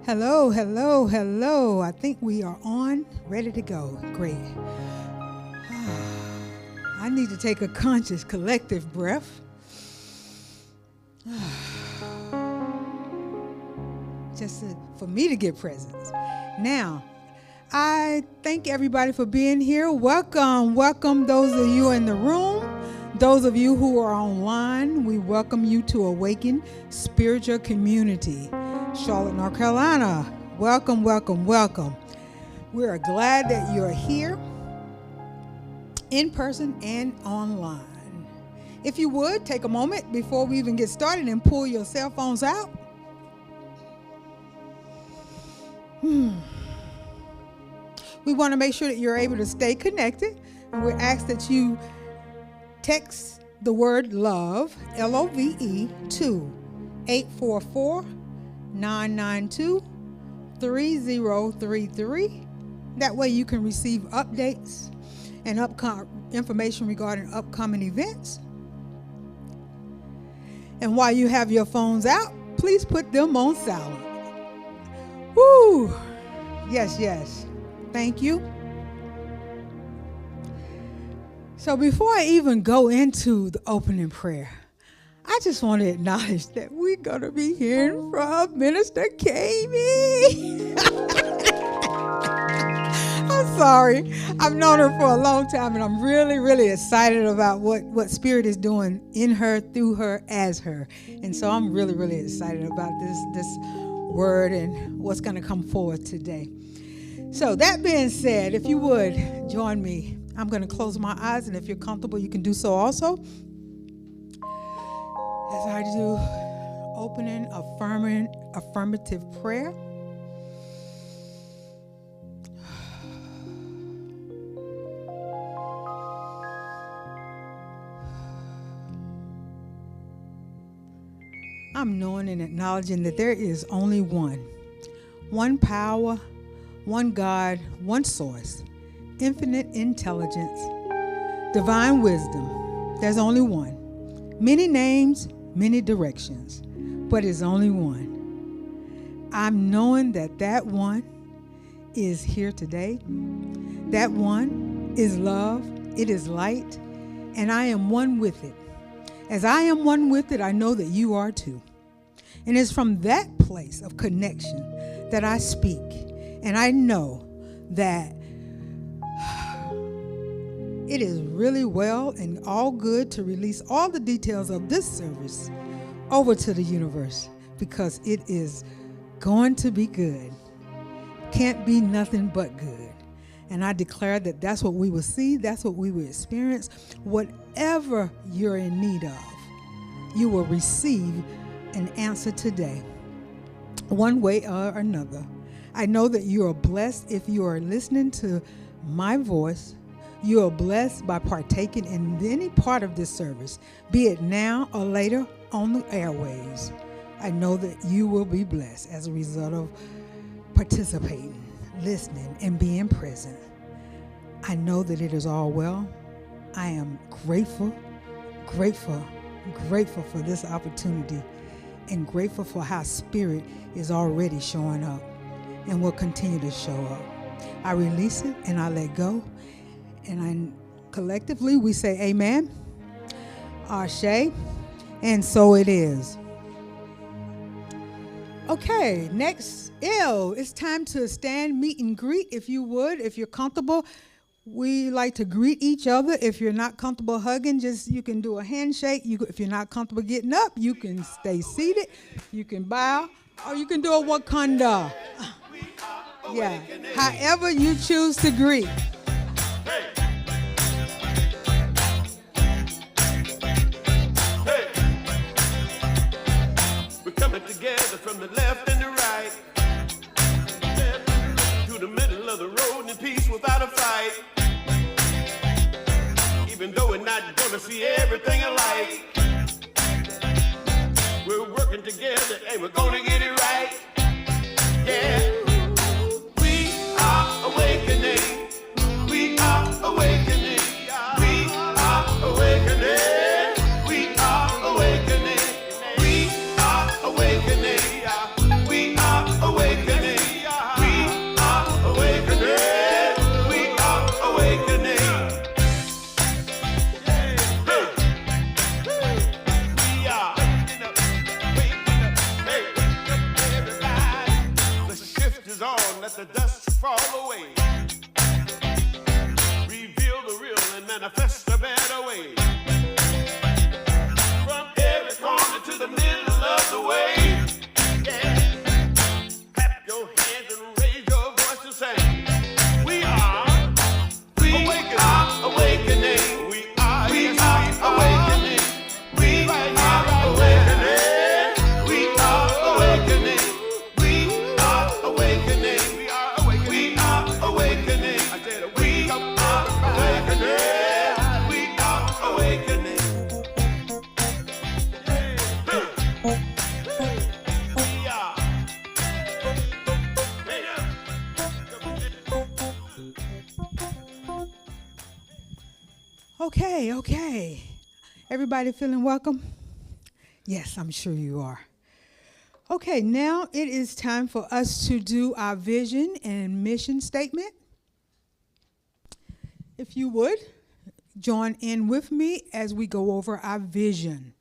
Hello, hello, hello. I think we are on, ready to go. Great. I need to take a conscious, collective breath. Just for me to get presence. Now, I thank everybody for being here. Welcome, welcome those of you in the room. Those of you who are online, we welcome you to Awaken Spiritual Community, Charlotte, North Carolina. Welcome, welcome, welcome. We are glad that you're here in person and online. If you would, take a moment before we even get started and pull your cell phones out. We want to make sure that you're able to stay connected. And we ask that you text the word love, L-O-V-E, to 844-992-3033. That way you can receive updates and information regarding upcoming events. And while you have your phones out, please put them on silent. Woo! Yes, yes. Thank you. So before I even go into the opening prayer, I just want to acknowledge that we're going to be hearing from Minister Cayme. I'm sorry. I've known her for a long time, and I'm really, really excited about what Spirit is doing in her, through her, as her. And so I'm really, really excited about this word and what's going to come forward today. So that being said, if you would join me, I'm going to close my eyes, and if you're comfortable, you can do so also. As I do opening, affirmative prayer. I'm knowing and acknowledging that there is only one power, one God, one source, infinite intelligence, divine wisdom. There's only one. Many names, many directions, but it's only one. I'm knowing that one is here today. That one is love. It is light, and I am one with it. As I am one with it, I know that you are too. And it's from that place of connection that I speak. And I know that it is really well and all good to release all the details of this service over to the universe, because it is going to be good. Can't be nothing but good. And I declare that that's what we will see, that's what we will experience. Whatever you're in need of, you will receive an answer today, one way or another. I know that you are blessed if you are listening to my voice. You are blessed by partaking in any part of this service, be it now or later on the airways. I know that you will be blessed as a result of participating, listening, and being present. I know that it is all well. I am grateful for this opportunity, and grateful for how Spirit is already showing up and will continue to show up. I release it and I let go. And collectively we say amen, Ashe, and so it is. Okay, next, it's time to stand, meet, and greet. If you would, if you're comfortable, we like to greet each other. If you're not comfortable hugging, you can do a handshake. If you're not comfortable getting up, you can stay seated. You can bow, or you can do a wakanda. Yeah, however you choose to greet. Together from the left and the right, to the middle of the road in peace without a fight. Even though we're not gonna see everything alike, we're working together and we're gonna get it right. Yeah, we are awakening. We are awakening. We are awakening. We are awakening. We are awakening. We are awakening. manifest a better way. From every corner to the middle of the way. Yeah. Clap your hands and raise your voice to sing. We are awakening. We are awakening. We are awakening. We are awakening. We are awakening. We are awakening. We are awakening. I said we are awakening. We are awakening. We are. Okay. Everybody feeling welcome? Yes, I'm sure you are. Okay, now it is time for us to do our vision and mission statement. If you would, join in with me as we go over our vision.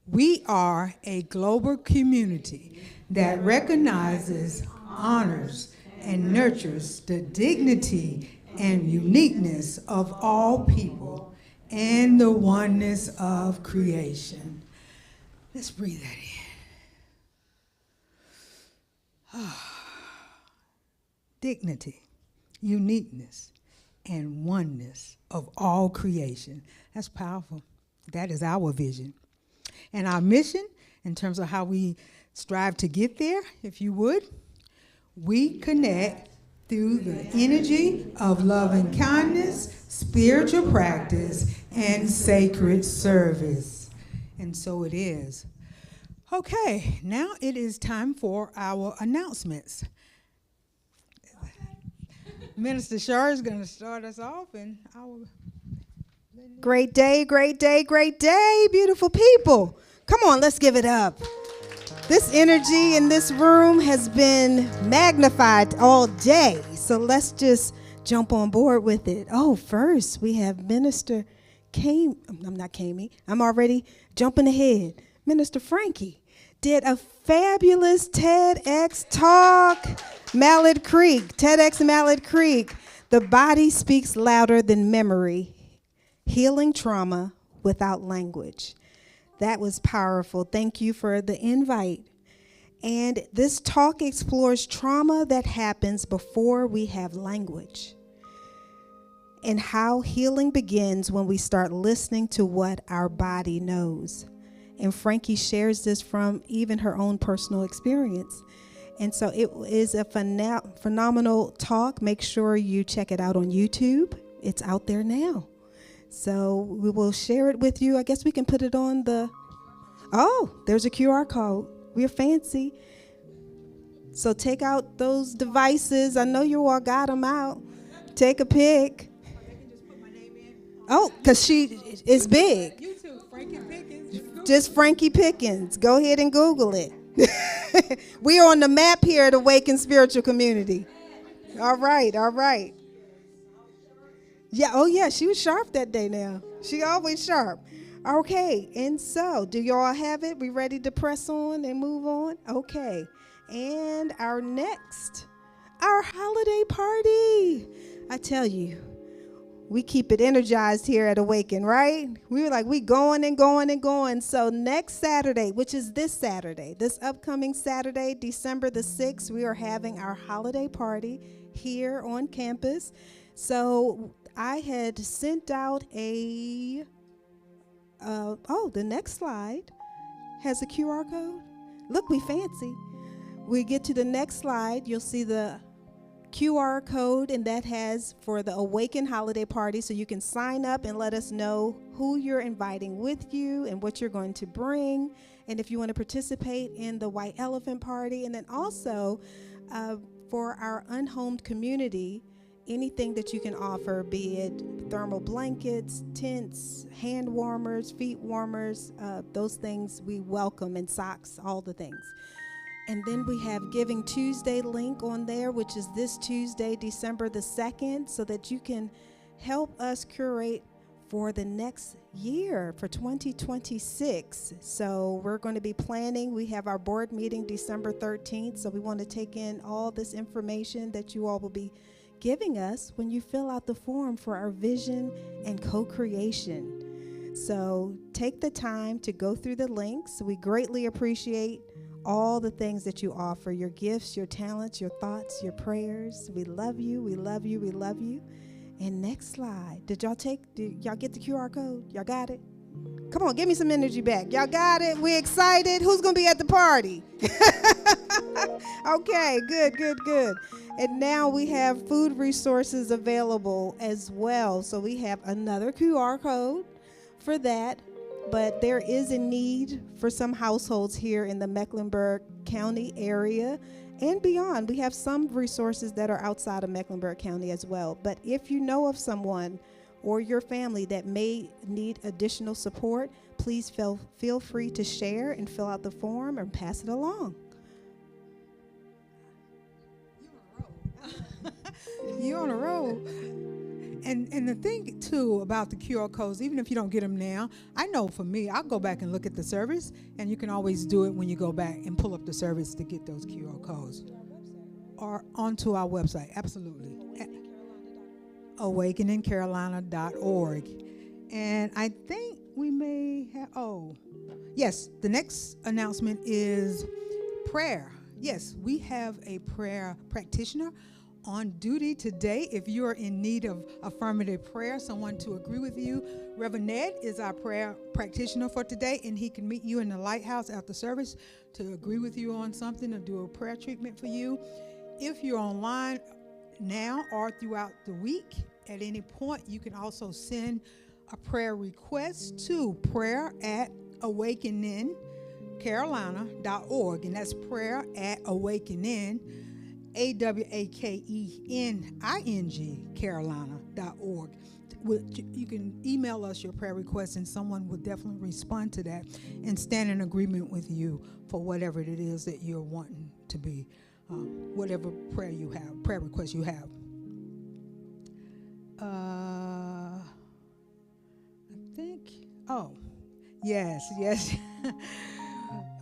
We are a global community that recognizes, honors, and nurtures the dignity and uniqueness of all people and the oneness of creation. Let's breathe that in. Dignity, uniqueness, and oneness of all creation. That's powerful. That is our vision. And our mission, in terms of how we strive to get there, if you would, we connect through the energy of love and kindness, spiritual practice, and sacred service. And so it is. Okay, now it is time for our announcements. Minister Shar is going to start us off, and Great day, beautiful people. Come on, let's give it up. This energy in this room has been magnified all day, so let's just jump on board with it. Oh, first we have Minister Cayme. I'm not Cayme. I'm already jumping ahead. Minister Frankie did a fabulous TEDx talk. TEDx Mallard Creek. The body speaks louder than memory. Healing trauma without language. That was powerful. Thank you for the invite. And this talk explores trauma that happens before we have language, and how healing begins when we start listening to what our body knows. And Frankie shares this from even her own personal experience. And so it is a phenomenal talk. Make sure you check it out on YouTube. It's out there now. So we will share it with you. I guess we can put it on the... Oh, there's a QR code. We're fancy. So take out those devices. I know you all got them out. Take a pic. Oh, because she is big. you too, Frankie Pickens. Just Frankie Pickens. Go ahead and Google it. We are on the map here at Awaken Spiritual Community. All right. Yeah, oh yeah, she was sharp that day now. She always sharp. Okay, and so, do y'all have it? We ready to press on and move on? Okay, and our holiday party. I tell you, we keep it energized here at Awaken, right? We were like, we going and going and going. So next Saturday, which is this upcoming Saturday, December the 6th, we are having our holiday party here on campus. So I had sent out the next slide has a QR code. Look, we fancy. We get to the next slide, you'll see the QR code, and that has for the Awaken holiday party, so you can sign up and let us know who you're inviting with you and what you're going to bring, and if you want to participate in the White Elephant Party. And then also for our unhomed community, anything that you can offer, be it thermal blankets, tents, hand warmers, feet warmers, those things we welcome, and socks, all the things. And then we have Giving Tuesday link on there, which is this Tuesday, December the 2nd, so that you can help us curate for the next year, for 2026. So we're going to be planning. We have our board meeting December 13th, so we want to take in all this information that you all will be giving us when you fill out the form for our vision and co-creation. So take the time to go through the links. We greatly appreciate all the things that you offer, your gifts, your talents, your thoughts, your prayers. We love you, we love you, we love you. And next slide. Did y'all get the QR code? Y'all got it? Come on, give me some energy back. Y'all got it? We excited? Who's going to be at the party? Okay, good. And now we have food resources available as well. So we have another QR code for that. But there is a need for some households here in the Mecklenburg County area and beyond. We have some resources that are outside of Mecklenburg County as well. But if you know of someone or your family that may need additional support, please feel free to share and fill out the form and pass it along. You're on a roll. And the thing, too, about the QR codes, even if you don't get them now, I know for me, I'll go back and look at the service, and you can always do it when you go back and pull up the service to get those QR codes. Or onto our website, absolutely. AwakeningCarolina.org. And I think we may have, yes, the next announcement is prayer. Yes, we have a prayer practitioner on duty today. If you're in need of affirmative prayer, someone to agree with you, Reverend Ned is our prayer practitioner for today, and he can meet you in the lighthouse after service to agree with you on something or do a prayer treatment for you. If you're online now or throughout the week, at any point, you can also send a prayer request to prayer@awakeningcarolina.org, and that's prayer@awakening, AWAKENING, Carolina.org. You can email us your prayer request, and someone will definitely respond to that and stand in agreement with you for whatever it is that you're wanting to be, whatever prayer request you have. I think, yes.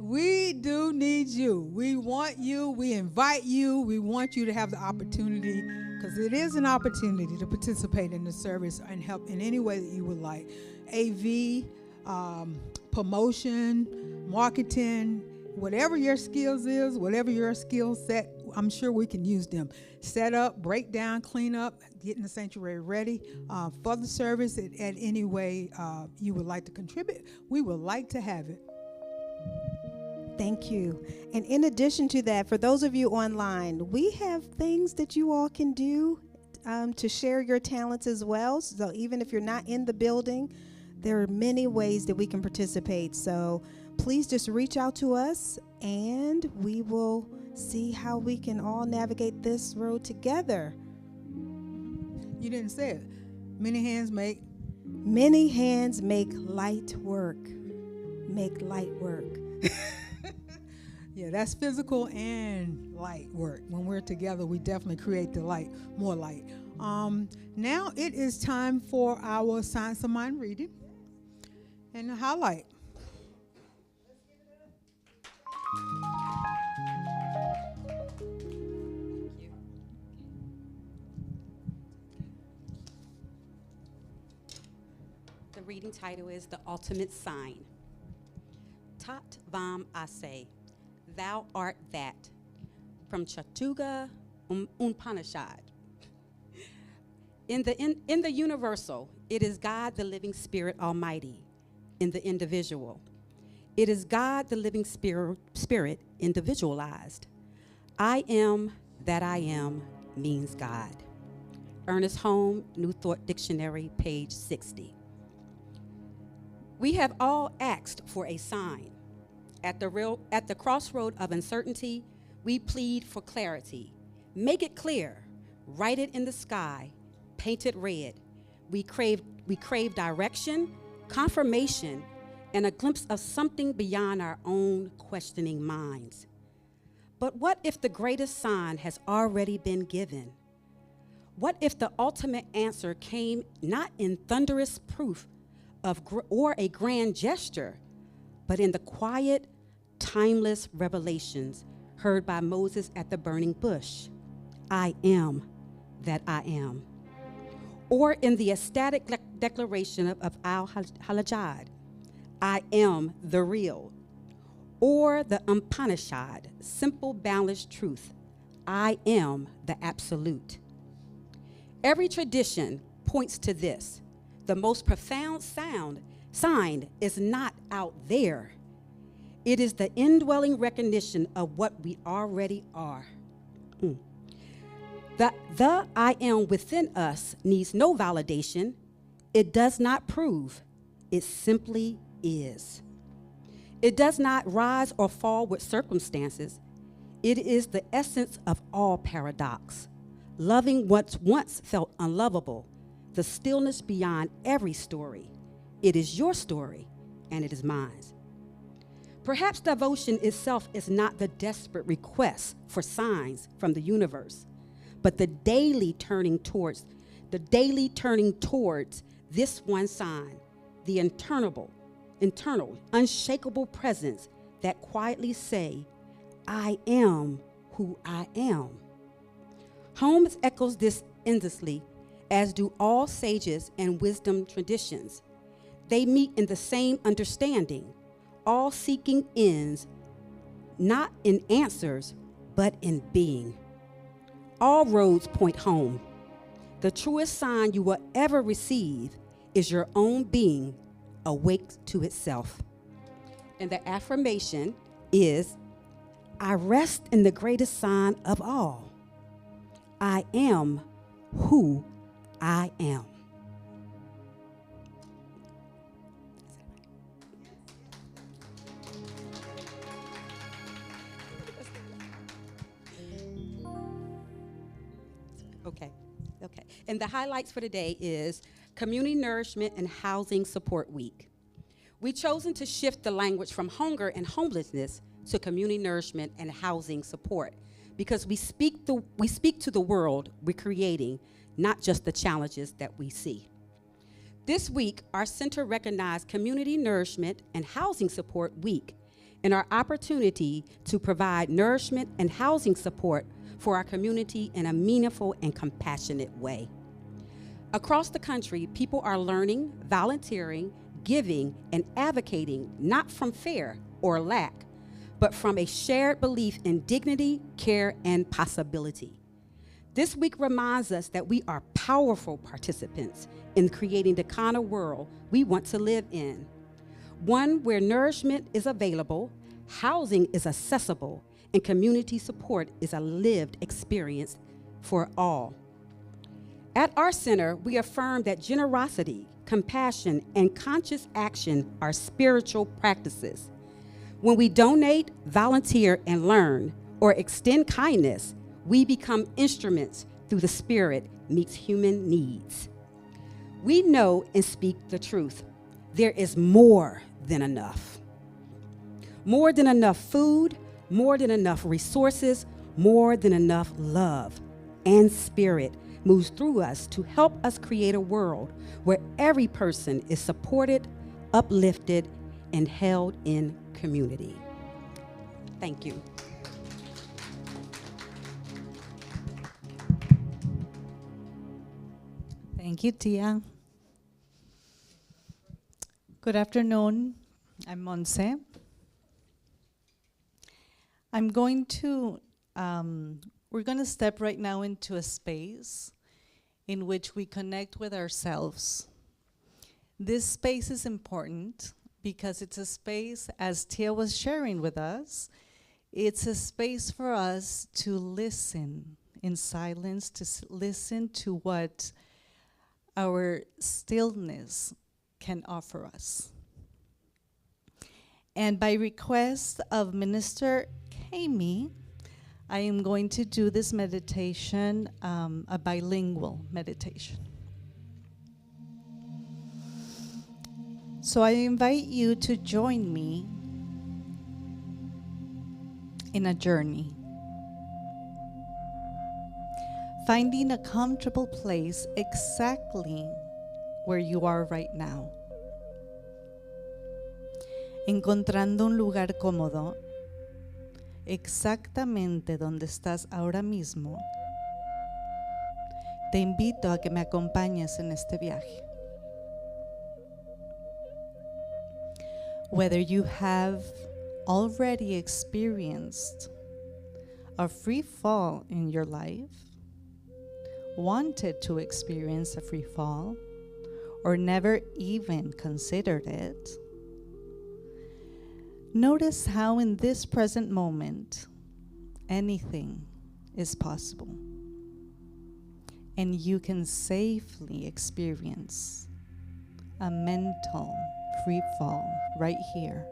We do need you. We want you. We invite you. We want you to have the opportunity, because it is an opportunity to participate in the service and help in any way that you would like. AV, promotion, marketing, whatever your skills is, whatever your skill set, I'm sure we can use them. Set up, break down, clean up, getting the sanctuary ready for the service at any way you would like to contribute. We would like to have it. Thank you. And in addition to that, for those of you online, we have things that you all can do to share your talents as well. So even if you're not in the building, there are many ways that we can participate. So please just reach out to us, and we will see how we can all navigate this road together. You didn't say it. Many hands make light work. Make light work. Yeah, that's physical and light work. When we're together, we definitely create the light, more light. Now it is time for our Science of Mind reading and the highlight. The reading title is The Ultimate Sign. Tat Vam Ase, Thou art that, from Chaturanga Upanishad. In the universal, it is God, the living spirit almighty. In the individual, it is God, the living spirit individualized. I am that I am means God. Ernest Holmes, New Thought Dictionary, page 60. We have all asked for a sign. At the crossroad of uncertainty, we plead for clarity. Make it clear. Write it in the sky. Paint it red. We crave direction, confirmation, and a glimpse of something beyond our own questioning minds. But what if the greatest sign has already been given? What if the ultimate answer came not in thunderous proof or a grand gesture, but in the quiet, timeless revelations heard by Moses at the burning bush? I am that I am. Or in the ecstatic declaration of Al-Halajad, I am the real. Or the Upanishad, simple, boundless truth, I am the absolute. Every tradition points to this. The most profound sign is not out there. It is the indwelling recognition of what we already are. The I am within us needs no validation. It does not prove. It simply is. It does not rise or fall with circumstances. It is the essence of all paradox. Loving what once felt unlovable, the stillness beyond every story. It is your story, and it is mine. Perhaps devotion itself is not the desperate request for signs from the universe, but the daily turning towards this one sign, the internal, unshakable presence that quietly say, I am who I am. Holmes echoes this endlessly, as do all sages and wisdom traditions. They meet in the same understanding, all seeking ends, not in answers, but in being. All roads point home. The truest sign you will ever receive is your own being awake to itself. And the affirmation is, I rest in the greatest sign of all. I am who I am. Okay. And the highlights for today is Community Nourishment and Housing Support Week. We've chosen to shift the language from hunger and homelessness to community nourishment and housing support, because we speak to the world we're creating, not just the challenges that we see. This week, our center recognized Community Nourishment and Housing Support Week and our opportunity to provide nourishment and housing support for our community in a meaningful and compassionate way. Across the country, people are learning, volunteering, giving, and advocating not from fear or lack, but from a shared belief in dignity, care, and possibility. This week reminds us that we are powerful participants in creating the kind of world we want to live in. One where nourishment is available, housing is accessible, and community support is a lived experience for all. At our center, we affirm that generosity, compassion, and conscious action are spiritual practices. When we donate, volunteer, and learn, or extend kindness, we become instruments through the spirit meets human needs. We know and speak the truth. There is more than enough. More than enough food, more than enough resources, more than enough love and spirit moves through us to help us create a world where every person is supported, uplifted, and held in community. Thank you. Thank you, Tia. Good afternoon. I'm Monse. We're going to step right now into a space in which we connect with ourselves. This space is important because it's a space, as Tia was sharing with us, it's a space for us to listen in silence, to listen to what our stillness can offer us. And by request of Minister Cayme, I am going to do this meditation, a bilingual meditation. So I invite you to join me in a journey, finding a comfortable place exactly where you are right now. Encontrando un lugar cómodo, exactamente donde estás ahora mismo, Te invito a que me acompañes en este viaje. Whether you have already experienced a free fall in your life, wanted to experience a free fall, or never even considered it, notice how in this present moment, anything is possible. And you can safely experience a mental free fall right here,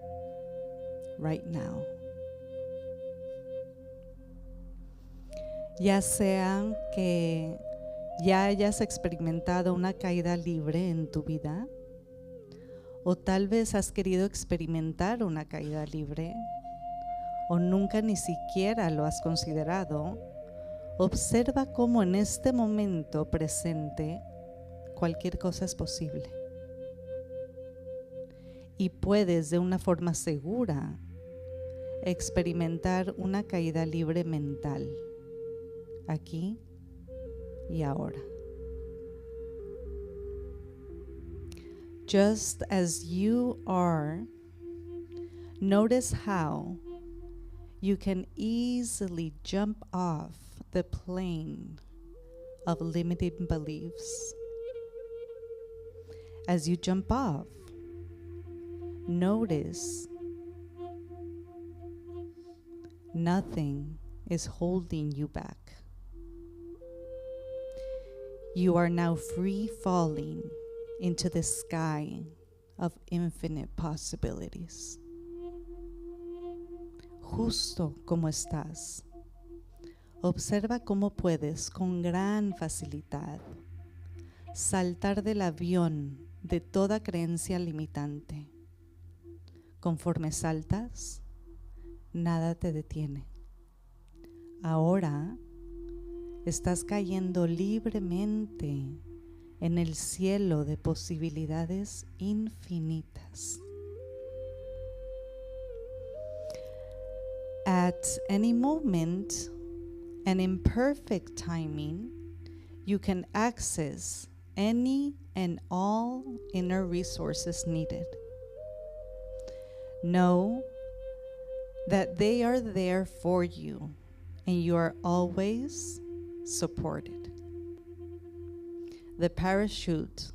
right now. Ya sea que ya hayas experimentado una caída libre en tu vida, o tal vez has querido experimentar una caída libre, o nunca ni siquiera lo has considerado, observa cómo en este momento presente cualquier cosa es posible. Y puedes de una forma segura experimentar una caída libre mental, aquí y ahora. Just as you are, notice how you can easily jump off the plane of limiting beliefs. As you jump off, notice nothing is holding you back. You are now free falling into the sky of infinite possibilities. Justo como estás, observa cómo puedes con gran facilidad saltar del avión de toda creencia limitante. Conforme saltas, nada te detiene. Ahora estás cayendo libremente en el cielo de posibilidades infinitas. At any moment and in perfect timing, you can access any and all inner resources needed. Know that they are there for you and you are always supported. The parachute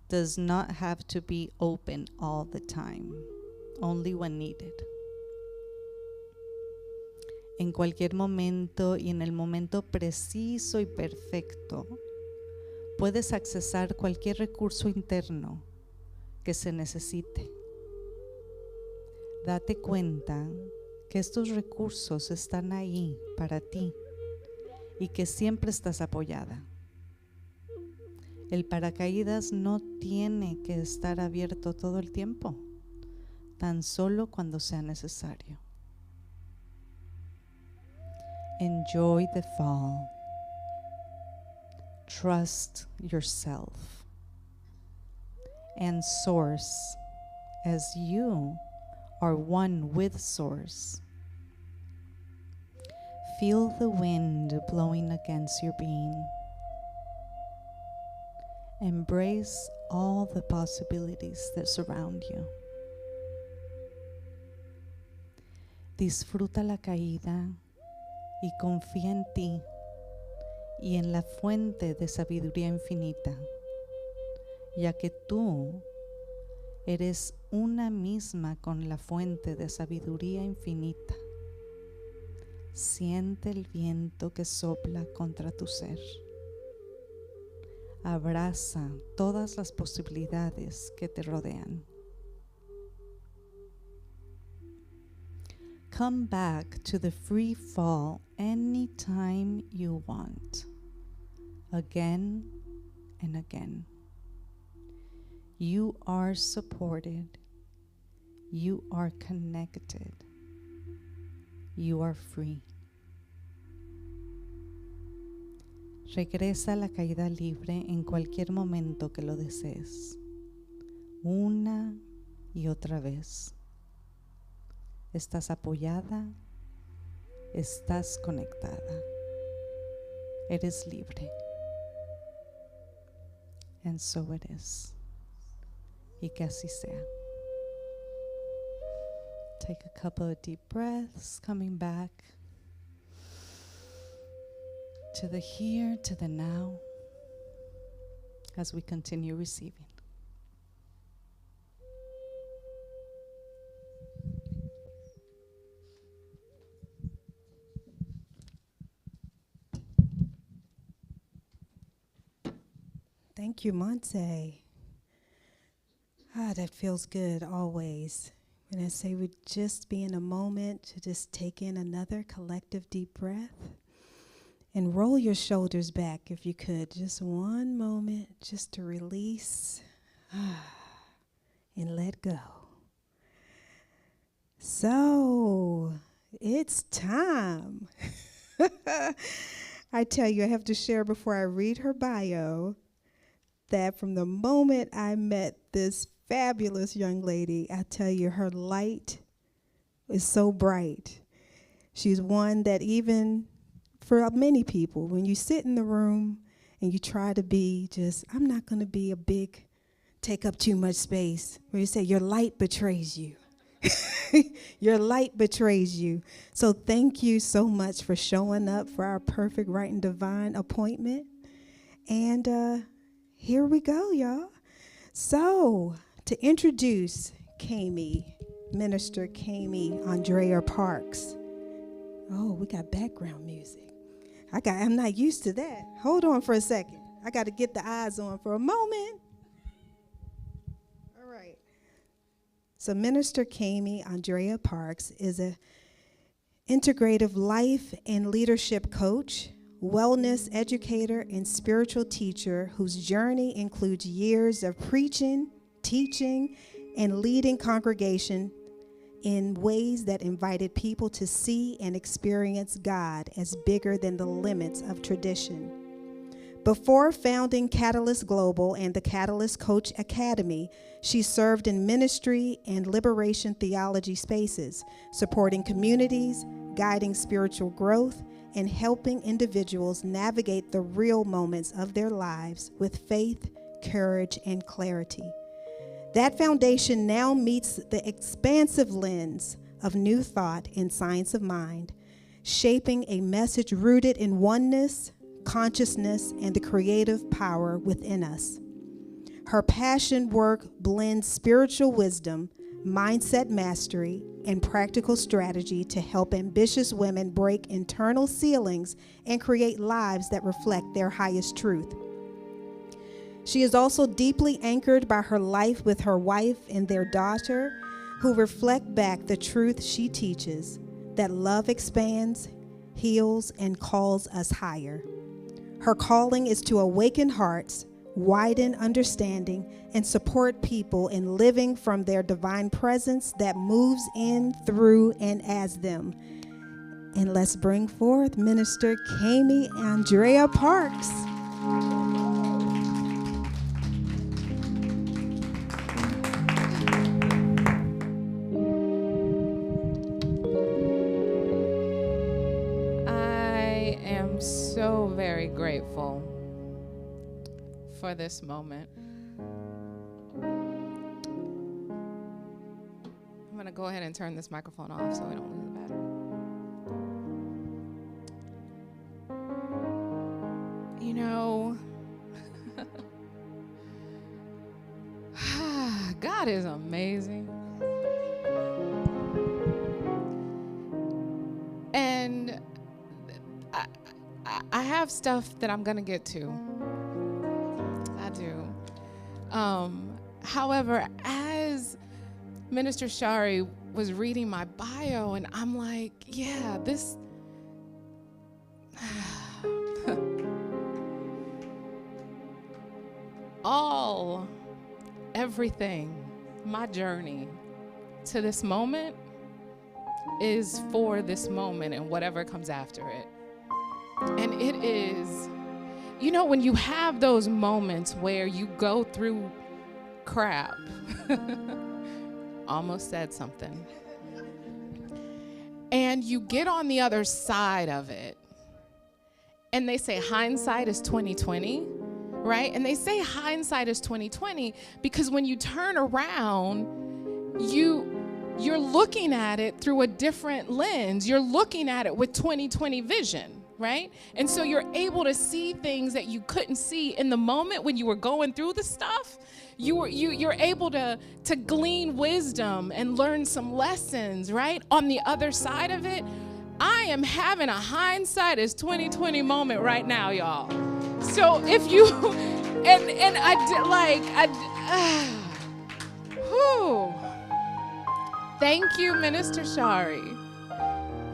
does not have to be open all the time, only when needed. En cualquier momento y en el momento preciso y perfecto, puedes accesar cualquier recurso interno que se necesite. Date cuenta que estos recursos están ahí para ti y que siempre estás apoyada. El paracaídas no tiene que estar abierto todo el tiempo, tan solo cuando sea necesario. Enjoy the fall. Trust yourself and Source as you are one with Source. Feel the wind blowing against your being. Embrace all the possibilities that surround you. Disfruta la caída y confía en ti y en la fuente de sabiduría infinita, ya que tú eres una misma con la fuente de sabiduría infinita. Siente el viento que sopla contra tu ser. Abraza todas las posibilidades que te rodean. Come back to the free fall anytime you want, again and again. You are supported. You are connected. You are free. Regresa a la caída libre en cualquier momento que lo desees, una y otra vez. Estás apoyada, estás conectada, eres libre. And so it is. Y que así sea. Take a couple of deep breaths, coming back to the here, to the now, as we continue receiving. Thank you, Monte. That feels good always. When I say we just be in a moment to just take in another collective deep breath and roll your shoulders back if you could. Just one moment just to release and let go. So it's time. I tell you, I have to share before I read her bio that from the moment I met this fabulous young lady, I tell you, her light is so bright. She's one that even for many people, when you sit in the room and you try to be just, I'm not going to be a big, take up too much space, where you say your light betrays you. Your light betrays you. So thank you so much for showing up for our perfect, right, and divine appointment. And here we go, y'all. So, to introduce Cayme, Minister Cayme Andrea Parks. Oh, we got background music. I'm not used to that. Hold on for a second. I got to get the eyes on for a moment. All right. So, Minister Cayme Andrea Parks is an integrative life and leadership coach, wellness educator, and spiritual teacher whose journey includes years of preaching, teaching, and leading congregation in ways that invited people to see and experience God as bigger than the limits of tradition. Before founding Catalyst Global and the Catalyst Coach Academy, she served in ministry and liberation theology spaces, supporting communities, guiding spiritual growth, and helping individuals navigate the real moments of their lives with faith, courage, and clarity. That foundation now meets the expansive lens of new thought and science of mind, shaping a message rooted in oneness, consciousness, and the creative power within us. Her passion work blends spiritual wisdom, mindset mastery, and practical strategy to help ambitious women break internal ceilings and create lives that reflect their highest truth. She is also deeply anchored by her life with her wife and their daughter, who reflect back the truth she teaches, that love expands, heals, and calls us higher. Her calling is to awaken hearts, widen understanding, and support people in living from their divine presence that moves in, through, and as them. And let's bring forth Minister Cayme Andrea Parks. I am so very grateful for this moment. I'm going to go ahead and turn this microphone off so we don't lose the battery. You know, God is amazing. And I have stuff that I'm going to get to. I do. However, as Minister Shari was reading my bio, and I'm like, yeah, this... everything, my journey to this moment is for this moment and whatever comes after it. And it is, you know, when you have those moments where you go through crap, almost said something, and you get on the other side of it, and they say hindsight is 20/20, right? And they say hindsight is 20/20 because when you turn around, you're looking at it through a different lens. You're looking at it with 20/20 vision, right? And so you're able to see things that you couldn't see in the moment when you were going through the stuff. You're able to glean wisdom and learn some lessons, right? On the other side of it, I am having a hindsight is 20/20 moment right now, y'all. So if you, and I did like, thank you, Minister Shari.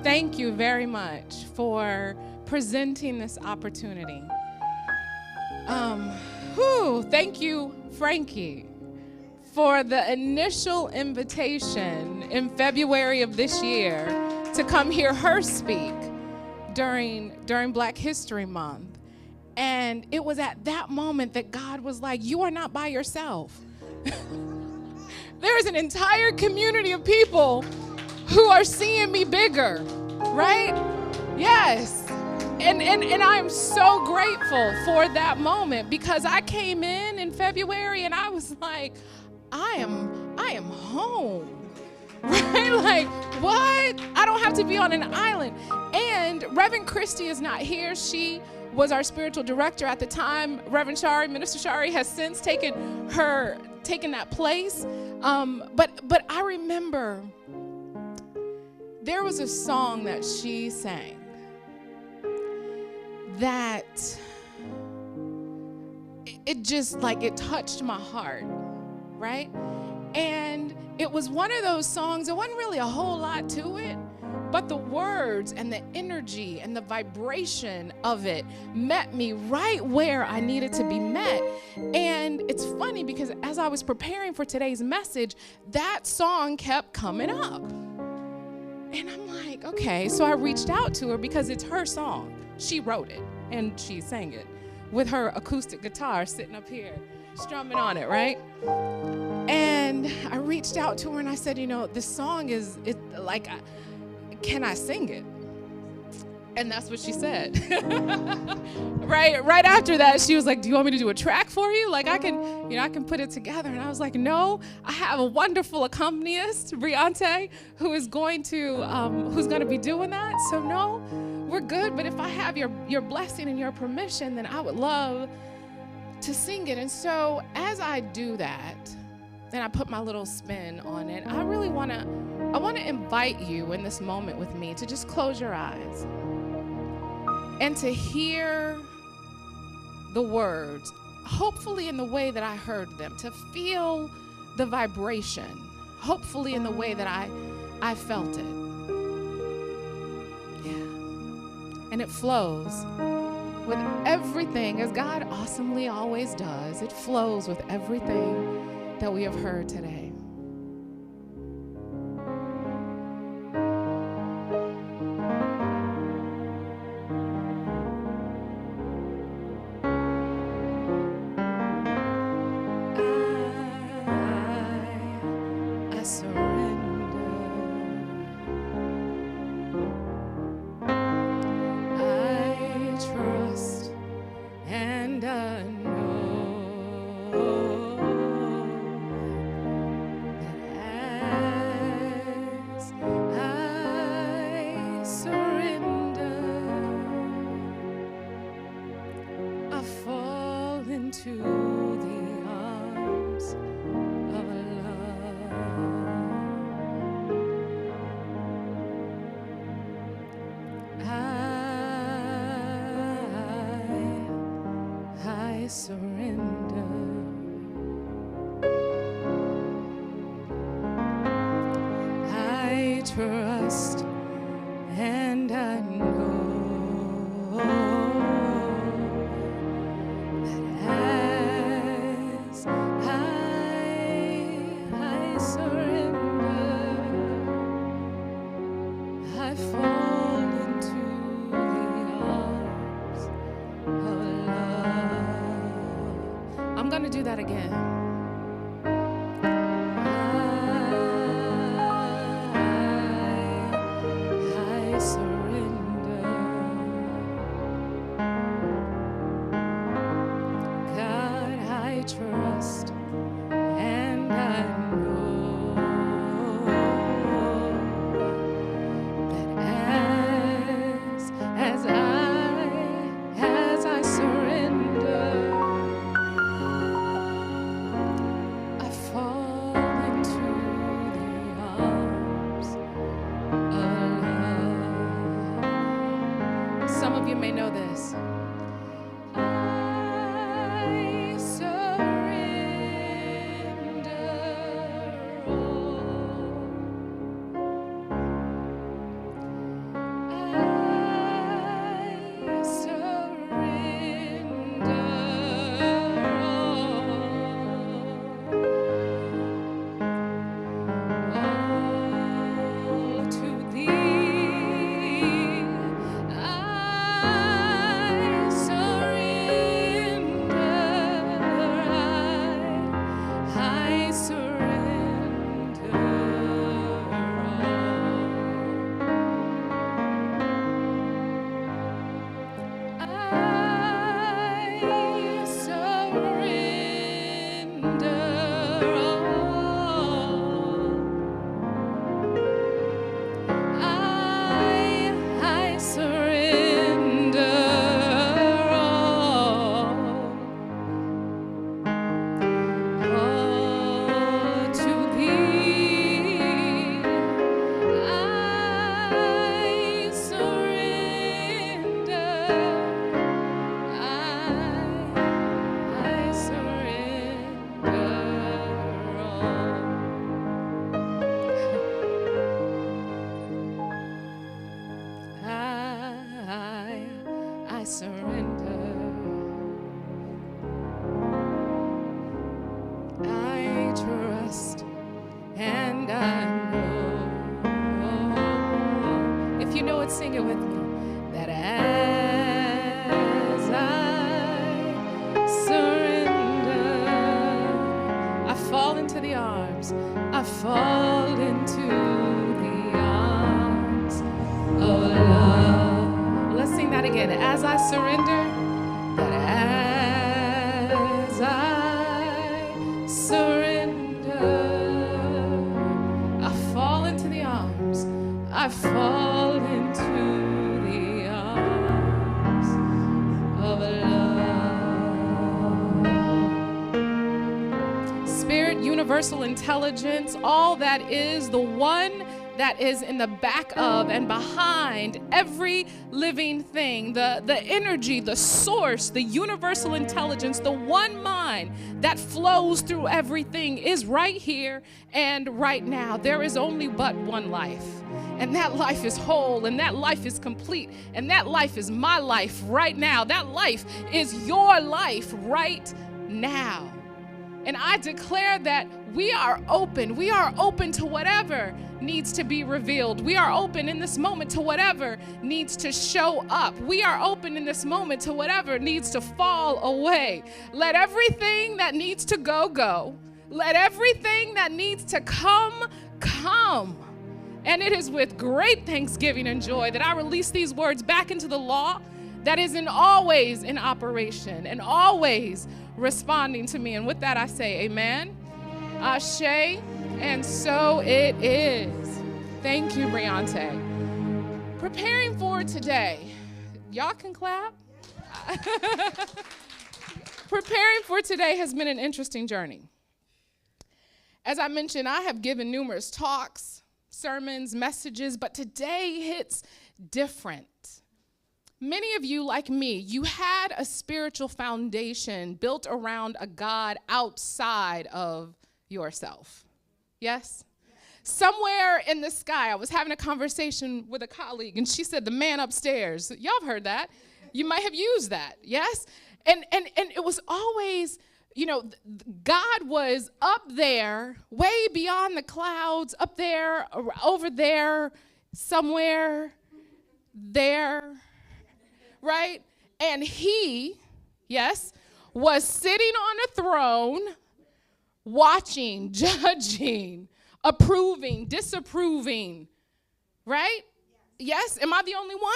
Thank you very much for presenting this opportunity. Thank you, Frankie, for the initial invitation in February of this year to come hear her speak during Black History Month. And it was at that moment that God was like, you are not by yourself. There's an entire community of people who are seeing me bigger, right? Yes. And I'm so grateful for that moment because I came in February and I was like, I am home. Right? Like, what? I don't have to be on an island. And Reverend Christy is not here. She was our spiritual director at the time. Reverend Shari, Minister Shari, has since taken that place. But I remember there was a song that she sang that it just like it touched my heart, right? And it was one of those songs, there wasn't really a whole lot to it, but the words and the energy and the vibration of it met me right where I needed to be met. And it's funny because as I was preparing for today's message, that song kept coming up. And I'm like, okay, so I reached out to her because it's her song. She wrote it and she sang it with her acoustic guitar sitting up here, strumming on it, right? And I reached out to her and I said, this song can I sing it? And that's what she said. Right after that, she was like, do you want me to do a track for you? Like I can put it together. And I was like, no, I have a wonderful accompanist, Briante, who's going to be doing that. So no, we're good. But if I have your blessing and your permission, then I would love to sing it. And so as I do that, and I put my little spin on it, I want to invite you in this moment with me to just close your eyes and to hear the words, hopefully in the way that I heard them, to feel the vibration, hopefully in the way that I felt it. Yeah. And it flows with everything, as God awesomely always does. It flows with everything that we have heard today. Do that again. I surrender. of you may know this. I surrender all. I surrender all to thee. I surrender. I surrender I surrender all to thee. I surrender. I surrender I surrender. I trust and I know. If you know it, sing it with me. That as I surrender, I fall into the arms. I fall into the arms of love. Let's sing that again. As I surrender, that as I surrender, I fall into the arms. I fall into the arms of love. Spirit, universal intelligence, all that is the one that is in the back of and behind every living thing, the energy, the source, the universal intelligence, the one mind that flows through everything is right here and right now. There is only but one life, and that life is whole, and that life is complete, and that life is my life right now. That life is your life right now. And I declare that we are open. We are open to whatever needs to be revealed. We are open in this moment to whatever needs to show up. We are open in this moment to whatever needs to fall away. Let everything that needs to go, go. Let everything that needs to come, come. And it is with great thanksgiving and joy that I release these words back into the law that is always in operation and always responding to me. And with that, I say amen, ashe, and so it is. Thank you, Briante. Preparing for today. Y'all can clap. Preparing for today has been an interesting journey. As I mentioned, I have given numerous talks, sermons, messages, but today hits different. Many of you, like me, you had a spiritual foundation built around a God outside of yourself. Yes? Somewhere in the sky, I was having a conversation with a colleague, and she said, the man upstairs. Y'all have heard that. You might have used that, yes? And it was always, you know, God was up there, way beyond the clouds, up there, over there, somewhere, there, right? And he, yes, was sitting on a throne, watching, judging, approving, disapproving, right? Yes? Am I the only one?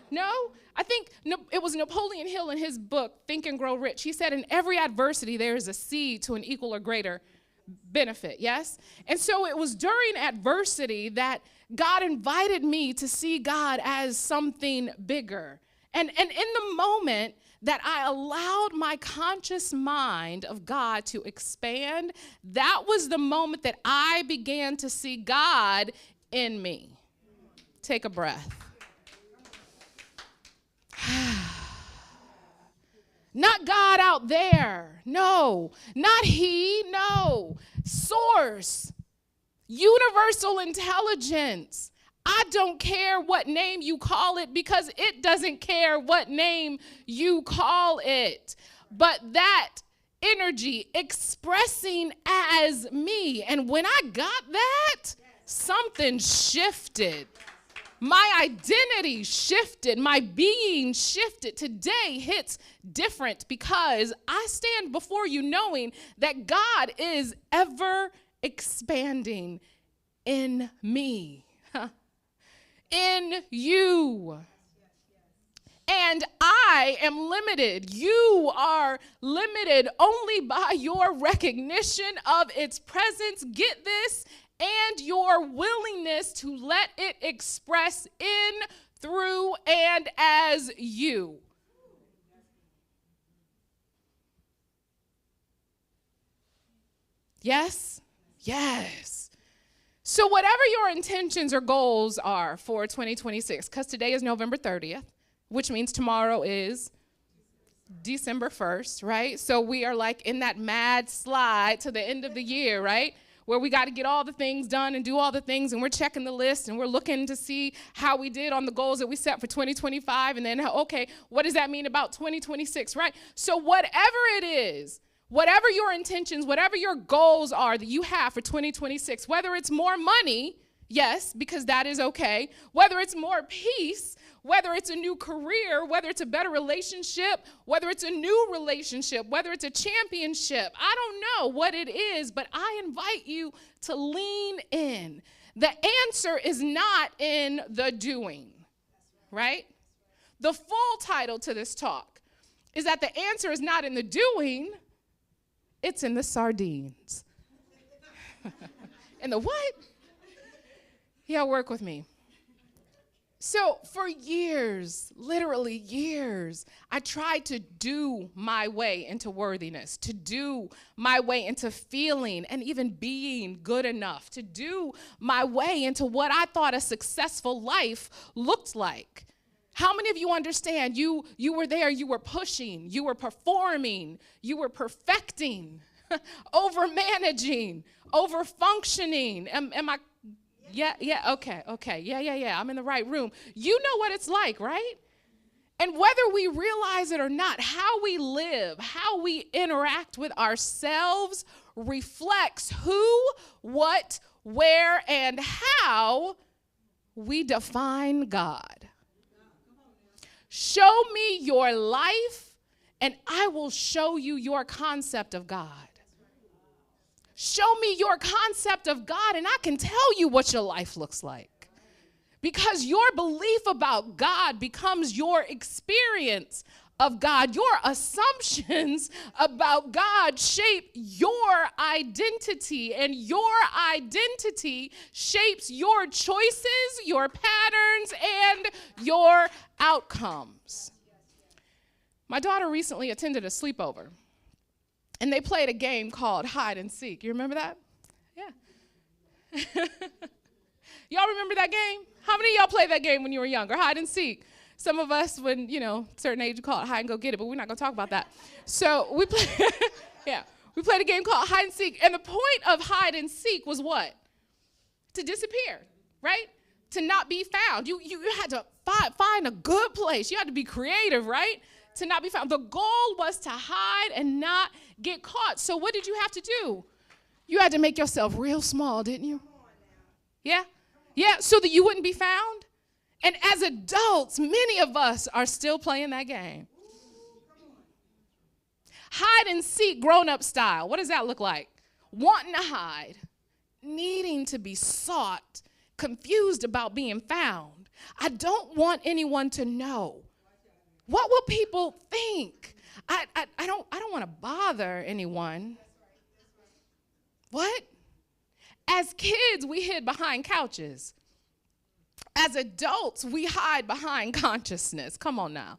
No? I think it was Napoleon Hill in his book, Think and Grow Rich. He said, in every adversity, there is a seed to an equal or greater benefit, yes? And so it was during adversity that God invited me to see God as something bigger. And in the moment that I allowed my conscious mind of God to expand, that was the moment that I began to see God in me. Take a breath. Not God out there. No. Not he. No. Source. Universal intelligence. I don't care what name you call it because it doesn't care what name you call it. But that energy expressing as me. And when I got that, something shifted. My identity shifted. My being shifted. Today hits different because I stand before you knowing that God is ever expanding in me, in you. And I am limited. You are limited only by your recognition of its presence. Get this, and your willingness to let it express in, through, and as you. Yes? Yes. So whatever your intentions or goals are for 2026, because today is November 30th, which means tomorrow is December 1st, right? So we are like in that mad slide to the end of the year, right? Where we got to get all the things done and do all the things, and we're checking the list, and we're looking to see how we did on the goals that we set for 2025, and then, okay, what does that mean about 2026, right? So whatever it is, whatever your intentions, whatever your goals are that you have for 2026, whether it's more money, yes, because that is okay, whether it's more peace, whether it's a new career, whether it's a better relationship, whether it's a new relationship, whether it's a championship, I don't know what it is, but I invite you to lean in. The answer is not in the doing, right? The full title to this talk is that the answer is not in the doing, it's in the sardines. In the what? Yeah, work with me. So for years, literally years, I tried to do my way into worthiness, to do my way into feeling and even being good enough, to do my way into what I thought a successful life looked like. How many of you understand you were there, you were pushing, you were performing, you were perfecting, over managing, over functioning? Am I? Yeah, okay, yeah, I'm in the right room. You know what it's like, right? And whether we realize it or not, how we live, how we interact with ourselves reflects who, what, where, and how we define God. Show me your life, and I will show you your concept of God. Show me your concept of God, and I can tell you what your life looks like. Because your belief about God becomes your experience of God. Your assumptions about God shape your identity, and your identity shapes your choices, your patterns, and your outcomes. My daughter recently attended a sleepover. And they played a game called hide and seek. You remember that? Yeah. Y'all remember that game? How many of y'all played that game when you were younger? Hide and seek. Some of us, when, certain age, call it hide and go get it, but we're not going to talk about that. So we played a game called hide and seek. And the point of hide and seek was what? To disappear, right? To not be found. You had to find a good place. You had to be creative, right? To not be found. The goal was to hide and not get caught. So what did you have to do? You had to make yourself real small, didn't you? Yeah? Yeah, so that you wouldn't be found. And as adults, many of us are still playing that game. Hide and seek grown-up style. What does that look like? Wanting to hide, needing to be sought, confused about being found. I don't want anyone to know. What will people think? I don't want to bother anyone. What? As kids, we hid behind couches. As adults, we hide behind consciousness. Come on now.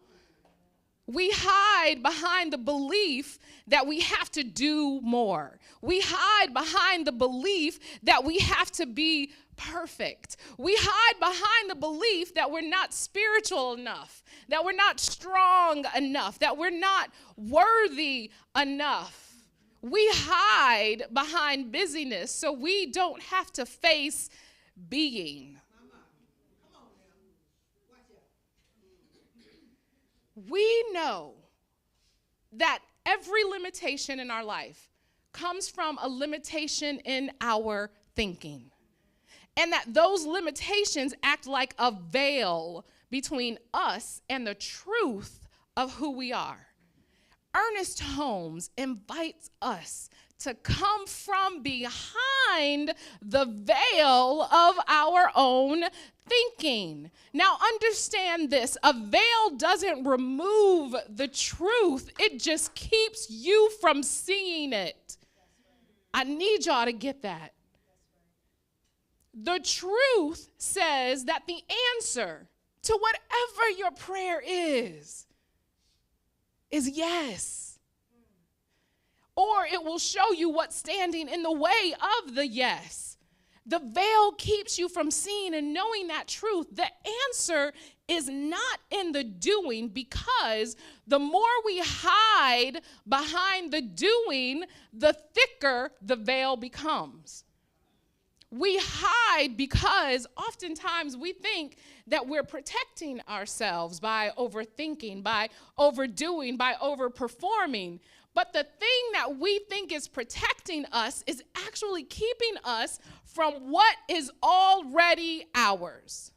We hide behind the belief that we have to do more. We hide behind the belief that we have to be perfect. We hide behind the belief that we're not spiritual enough, that we're not strong enough, that we're not worthy enough. We hide behind busyness so we don't have to face being. We know that every limitation in our life comes from a limitation in our thinking, and that those limitations act like a veil between us and the truth of who we are. Ernest Holmes invites us to come from behind the veil of our own thinking. Now understand this, a veil doesn't remove the truth, it just keeps you from seeing it. I need y'all to get that. The truth says that the answer to whatever your prayer is yes. Or it will show you what's standing in the way of the yes. The veil keeps you from seeing and knowing that truth. The answer is not in the doing, because the more we hide behind the doing, the thicker the veil becomes. We hide because oftentimes we think that we're protecting ourselves by overthinking, by overdoing, by overperforming. But the thing that we think is protecting us is actually keeping us from what is already ours.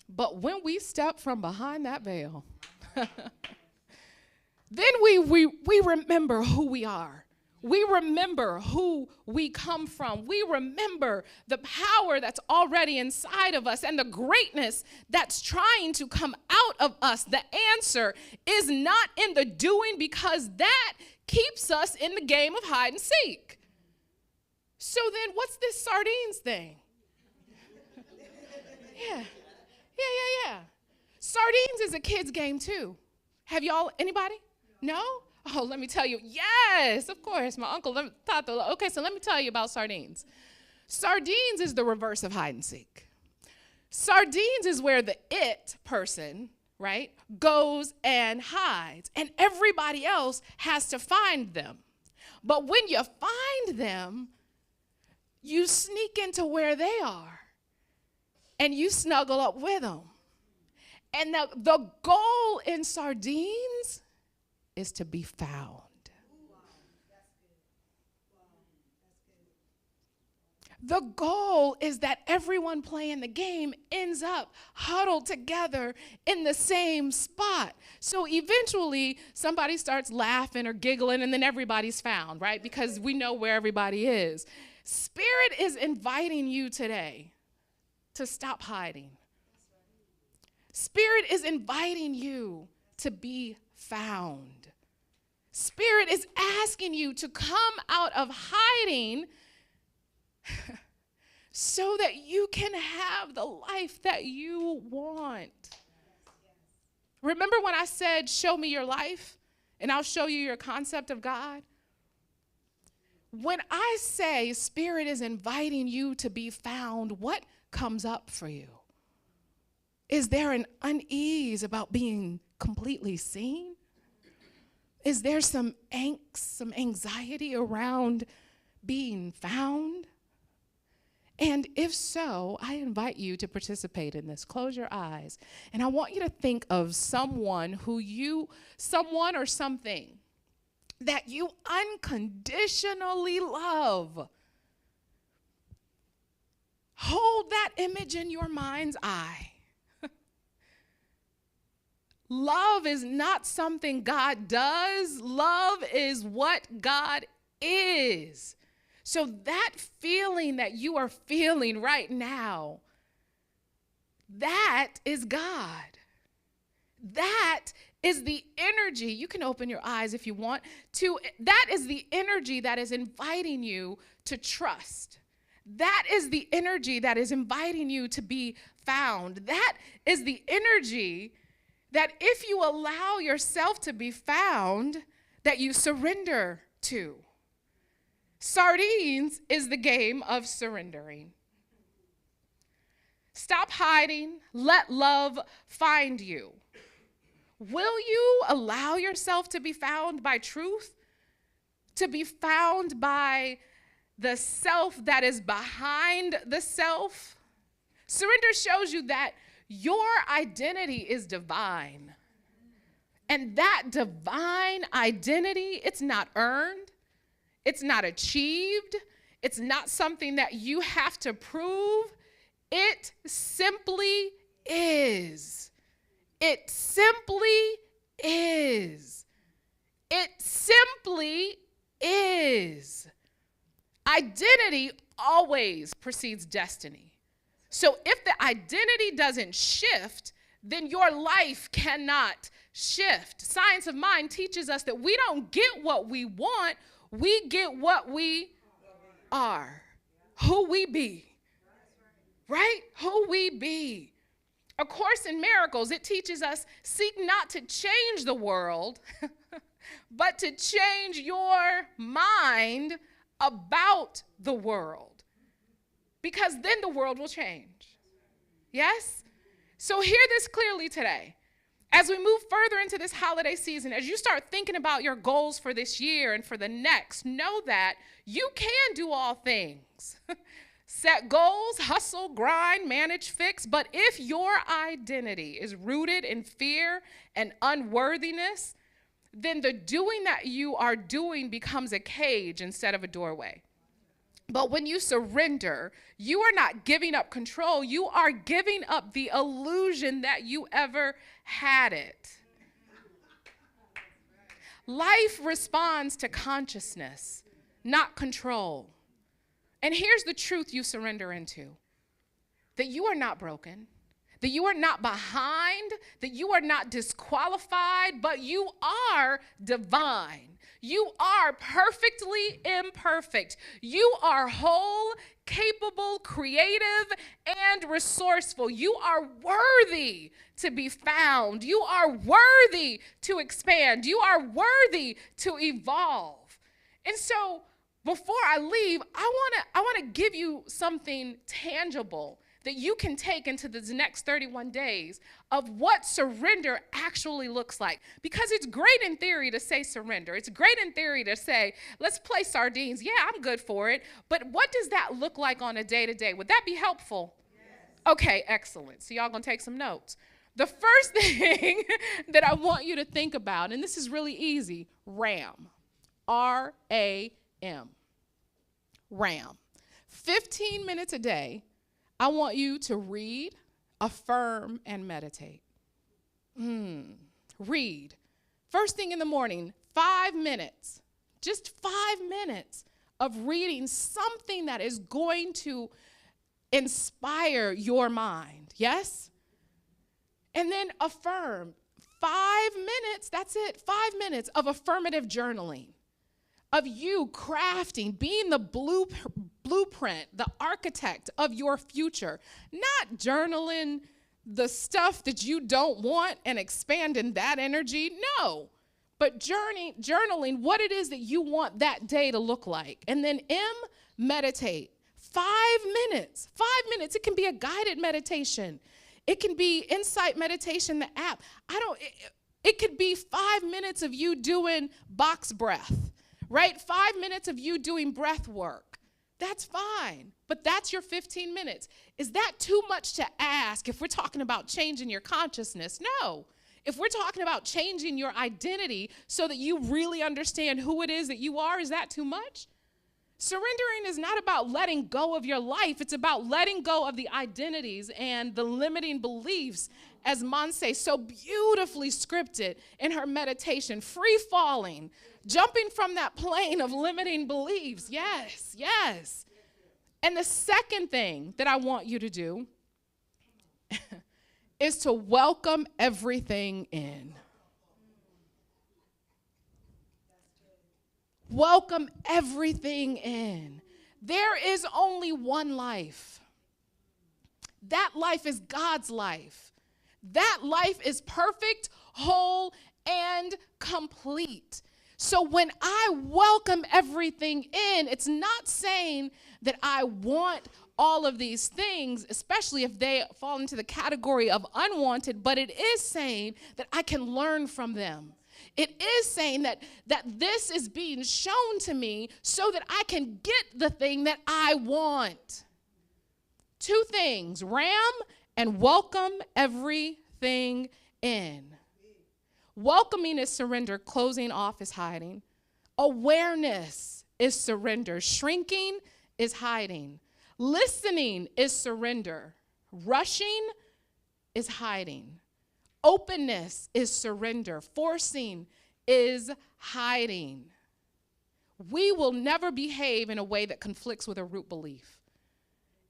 But when we step from behind that veil, then we remember who we are. We remember who we come from. We remember the power that's already inside of us and the greatness that's trying to come out of us. The answer is not in the doing, because that keeps us in the game of hide and seek. So then what's this sardines thing? Yeah. Sardines is a kid's game too. Have y'all, anybody? No? Oh, let me tell you. Yes, of course. My uncle thought, okay, so let me tell you about sardines. Sardines is the reverse of hide and seek. Sardines is where the it person, right, goes and hides, and everybody else has to find them. But when you find them, you sneak into where they are, and you snuggle up with them. And the goal in sardines is to be found. The goal is that everyone playing the game ends up huddled together in the same spot. So eventually somebody starts laughing or giggling, and then everybody's found, right? Because we know where everybody is. Spirit is inviting you today to stop hiding. Spirit is inviting you to be found. Spirit is asking you to come out of hiding so that you can have the life that you want. Remember when I said, show me your life and I'll show you your concept of God? When I say Spirit is inviting you to be found, what comes up for you? Is there an unease about being completely seen? Is there some angst, some anxiety around being found? And if so, I invite you to participate in this. Close your eyes. And I want you to think of someone someone or something that you unconditionally love. Hold that image in your mind's eye. Love is not something God does. Love is what God is. So that feeling that you are feeling right now, that is God. That is the energy. You can open your eyes if you want to. That is the energy that is inviting you to trust. That is the energy that is inviting you to be found. That is the energy that if you allow yourself to be found, that you surrender to. Sardines is the game of surrendering. Stop hiding. Let love find you. Will you allow yourself to be found by truth? To be found by the self that is behind the self? Surrender shows you that your identity is divine. And that divine identity, it's not earned. It's not achieved. It's not something that you have to prove. It simply is. It simply is. It simply is. Identity always precedes destiny. So if the identity doesn't shift, then your life cannot shift. Science of mind teaches us that we don't get what we want, we get what we are, who we be, right? Who we be. A Course in Miracles, it teaches us, seek not to change the world, but to change your mind about the world. Because then the world will change. Yes? So hear this clearly today. As we move further into this holiday season, as you start thinking about your goals for this year and for the next, know that you can do all things. Set goals, hustle, grind, manage, fix. But if your identity is rooted in fear and unworthiness, then the doing that you are doing becomes a cage instead of a doorway. But when you surrender, you are not giving up control. You are giving up the illusion that you ever had it. Life responds to consciousness, not control. And here's the truth you surrender into: that you are not broken, that you are not behind, that you are not disqualified, but you are divine. You are perfectly imperfect. You are whole, capable, creative, and resourceful. You are worthy to be found. You are worthy to expand. You are worthy to evolve. And so before I leave, I want to give you something tangible that you can take into the next 31 days of what surrender actually looks like. Because it's great in theory to say surrender. It's great in theory to say, let's play sardines. Yeah, I'm good for it. But what does that look like on a day-to-day? Would that be helpful? Yes. Okay, excellent. So y'all gonna take some notes. The first thing that I want you to think about, and this is really easy, RAM. R-A-M. RAM. 15 minutes a day, I want you to read, affirm, and meditate. Read. First thing in the morning, 5 minutes, just 5 minutes of reading something that is going to inspire your mind, yes? And then affirm. 5 minutes, that's it, 5 minutes of affirmative journaling, of you crafting, being the blueprint, the architect of your future, not journaling the stuff that you don't want and expanding that energy, no, but journaling what it is that you want that day to look like. And then meditate. 5 minutes, 5 minutes. It can be a guided meditation. It can be Insight Meditation, the app. It could be 5 minutes of you doing box breath, right? 5 minutes of you doing breath work. That's fine, but that's your 15 minutes. Is that too much to ask if we're talking about changing your consciousness? No. If we're talking about changing your identity so that you really understand who it is that you are, is that too much? Surrendering is not about letting go of your life. It's about letting go of the identities and the limiting beliefs, as Monse so beautifully scripted in her meditation, free falling, jumping from that plane of limiting beliefs. Yes, yes. And the second thing that I want you to do is to welcome everything in. Welcome everything in. There is only one life. That life is God's life. that life is perfect, whole, and complete. So when I welcome everything in, it's not saying that I want all of these things, especially if they fall into the category of unwanted, but it is saying that I can learn from them. It is saying that this is being shown to me so that I can get the thing that I want. Two things: ram and welcome everything in. Welcoming is surrender. Closing off is hiding. Awareness is surrender. Shrinking is hiding. Listening is surrender. Rushing is hiding. Openness is surrender. Forcing is hiding. We will never behave in a way that conflicts with a root belief.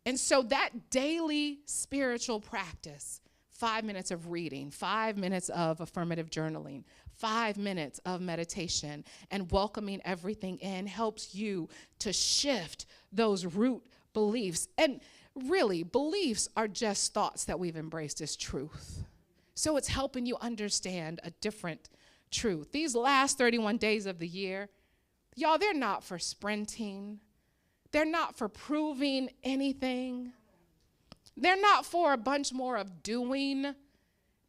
And so that daily spiritual practice, 5 minutes of reading, 5 minutes of affirmative journaling, 5 minutes of meditation, and welcoming everything in helps you to shift those root beliefs. And really, beliefs are just thoughts that we've embraced as truth. So it's helping you understand a different truth. These last 31 days of the year, y'all, they're not for sprinting. They're not for proving anything. They're not for a bunch more of doing.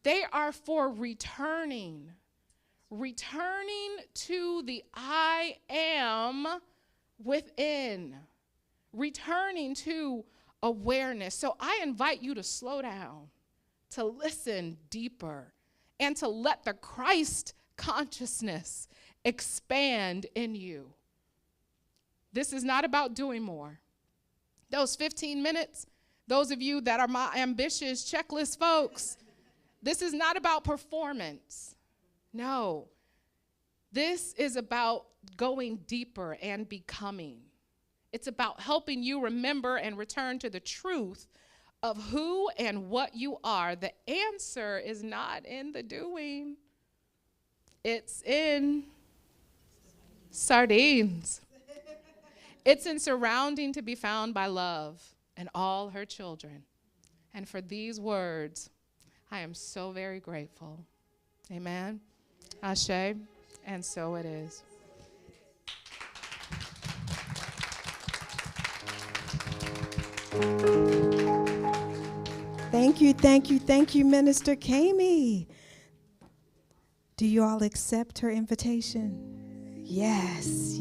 They are for returning to the I am within, returning to awareness. So I invite you to slow down, to listen deeper, and to let the Christ consciousness expand in you. This is not about doing more. Those 15 minutes, those of you that are my ambitious checklist folks, this is not about performance. No, this is about going deeper and becoming. It's about helping you remember and return to the truth of who and what you are. The answer is not in the doing. It's in sardines. It's in surrounding to be found by love and all her children. And for these words, I am so very grateful. Amen. Ashe. And so it is. Thank you, Minister Cayme. Do you all accept her invitation? Yes.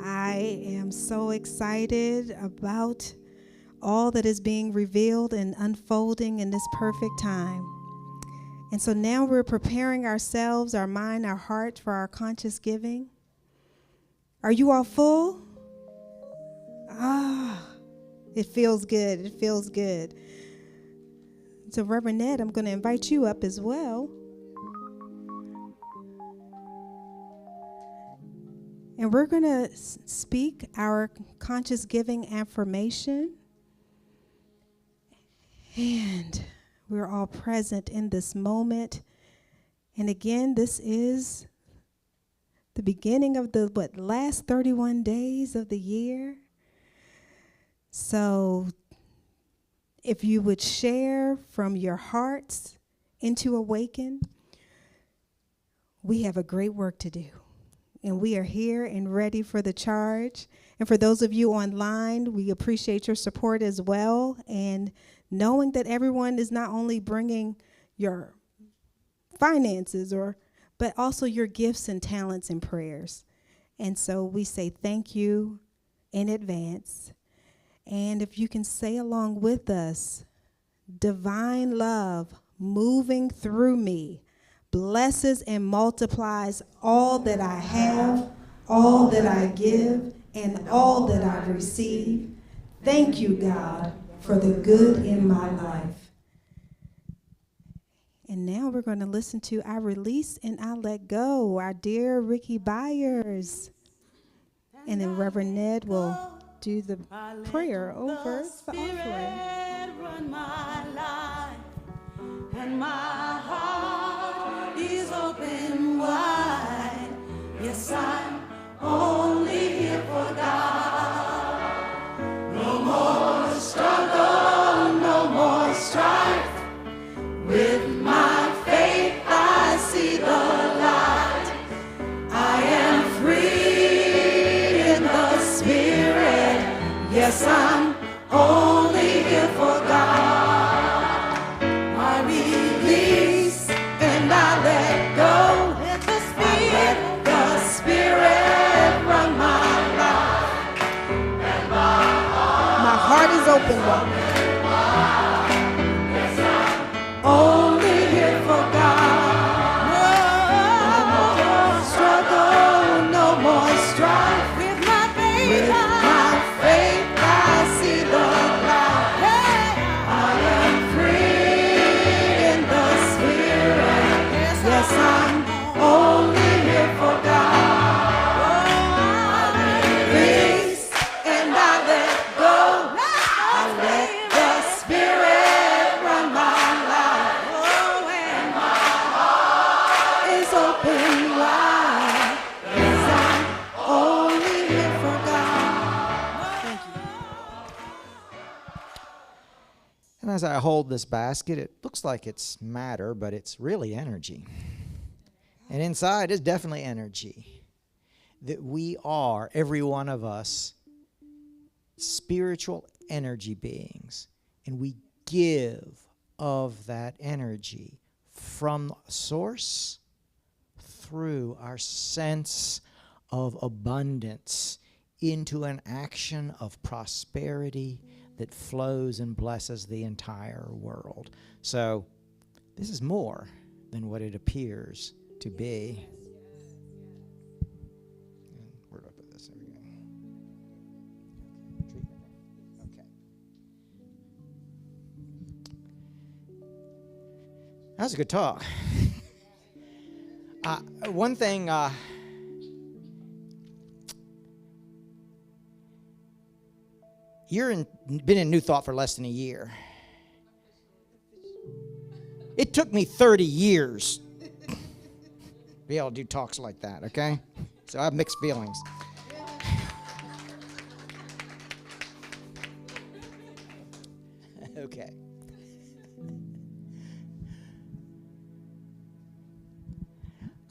I am so excited about all that is being revealed and unfolding in this perfect time. And so now we're preparing ourselves, our mind, our heart for our conscious giving. Are you all full? It feels good. It feels good. So Reverend Ned, I'm going to invite you up as well. And we're going to speak our conscious giving affirmation. And we're all present in this moment. And again, this is the beginning of the last 31 days of the year. So if you would share from your hearts into Awaken, we have a great work to do. And we are here and ready for the charge. And for those of you online, we appreciate your support as well. And knowing that everyone is not only bringing your finances, but also your gifts and talents and prayers. And so we say thank you in advance. And if you can say along with us, divine love moving through me blesses and multiplies all that I have, all that I give, and all that I receive. Thank you, God, for the good in my life. And now we're going to listen to I Release and I Let Go, our dear Ricky Byers. And then Reverend Ned will do the prayer over the offering. Run my life, and my heart is open wide. Yes, I'm only here for God. No more struggle, no more strife. open wide. Only here for God. No more struggle, no more strife. With my faith, I see the light. I am free in the Spirit. Yes, I'm only here for God. Peace, and I let go. I let the Spirit run my life. Oh, and my heart is open wide. Yes, I'm only here for God. Thank you. And as I hold this basket, it looks like it's matter, but it's really energy. And inside is definitely energy. That we are, every one of us, spiritual energy beings. And we give of that energy from source through our sense of abundance into an action of prosperity that flows and blesses the entire world. So this is more than what it appears to be. And where do I put this? There we go. Treatment. Okay. That was a good talk. One thing, been in New Thought for less than a year. It took me 30 years to be able to do talks like that, okay? So I have mixed feelings. Okay.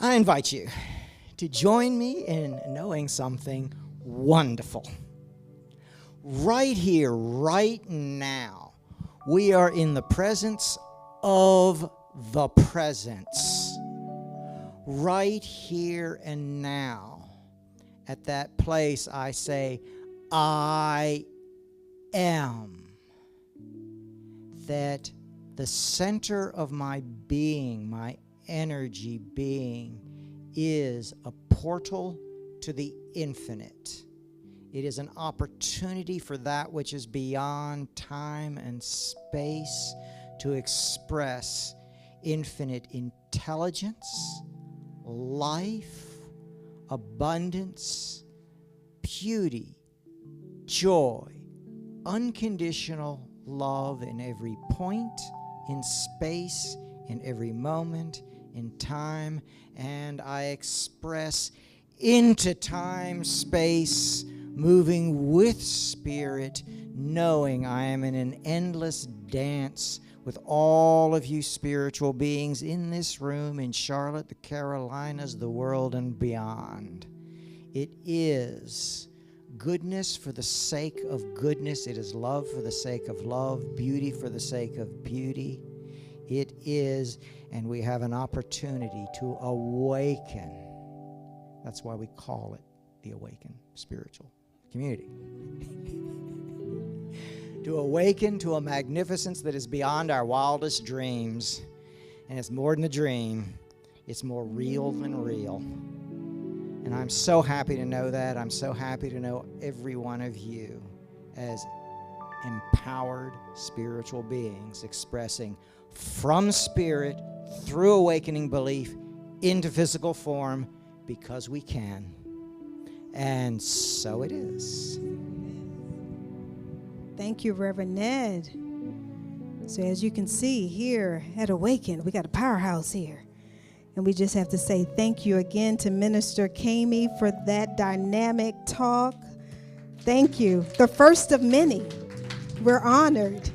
I invite you to join me in knowing something wonderful. Right here, right now, we are in the presence of the presence. Right here and now, at that place, I say, I am. That the center of my being, my energy being, is a portal to the infinite. It is an opportunity for that which is beyond time and space to express infinite intelligence, life, abundance, beauty, joy, unconditional love in every point, in space, in every moment, in time, and I express into time, space, moving with spirit, knowing I am in an endless dance with all of you spiritual beings in this room, in Charlotte, the Carolinas, the world, and beyond. It is goodness for the sake of goodness. It is love for the sake of love, beauty for the sake of beauty. It is, and we have an opportunity to awaken. That's why we call it the Awaken Spiritual Community. To awaken to a magnificence that is beyond our wildest dreams. And it's more than a dream. It's more real than real. And I'm so happy to know that. I'm so happy to know every one of you as empowered spiritual beings expressing from spirit through awakening belief into physical form because we can. And so it is. Thank you, Reverend Ned. So as you can see here at Awaken, we got a powerhouse here. And we just have to say thank you again to Minister Cayme for that dynamic talk. Thank you. The first of many. We're honored.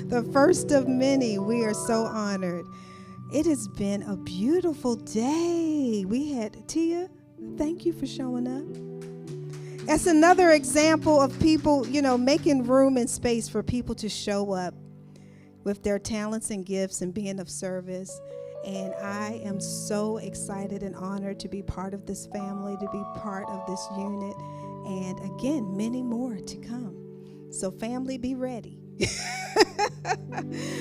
The first of many. We are so honored. It has been a beautiful day. We had Tia, thank you for showing up. That's another example of people, making room and space for people to show up with their talents and gifts and being of service. And I am so excited and honored to be part of this family, to be part of this unit. And again, many more to come. So family, be ready.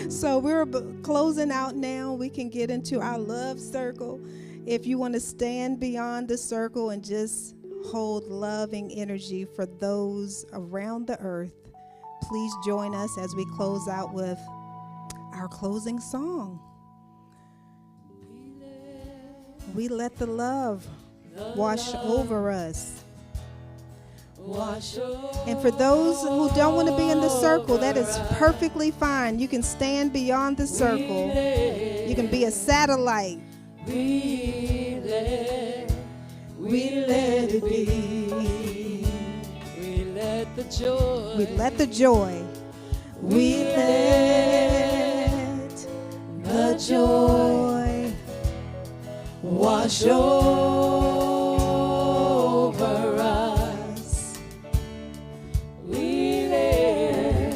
So we're closing out now. We can get into our love circle. If you want to stand beyond the circle and just hold loving energy for those around the earth, please join us as we close out with our closing song. We let the love wash over us. And for those who don't want to be in the circle, that is perfectly fine. You can stand beyond the circle. You can be a satellite. We let it be. We let the joy. We let the joy. We let the joy wash over us.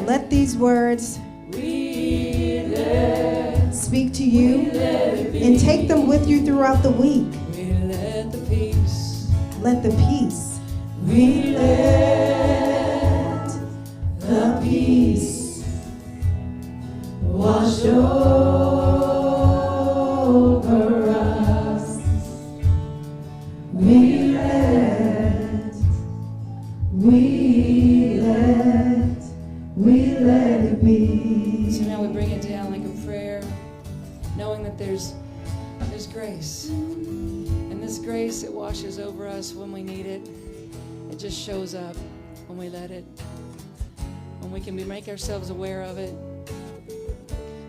Let these words speak to you and take them with you throughout the week. Let the peace. We let the peace wash over us. We let it be. So now we bring it down like a prayer, knowing that there's grace. And this grace, it washes over us when we need it. It just shows up when we let it. When we can make ourselves aware of it.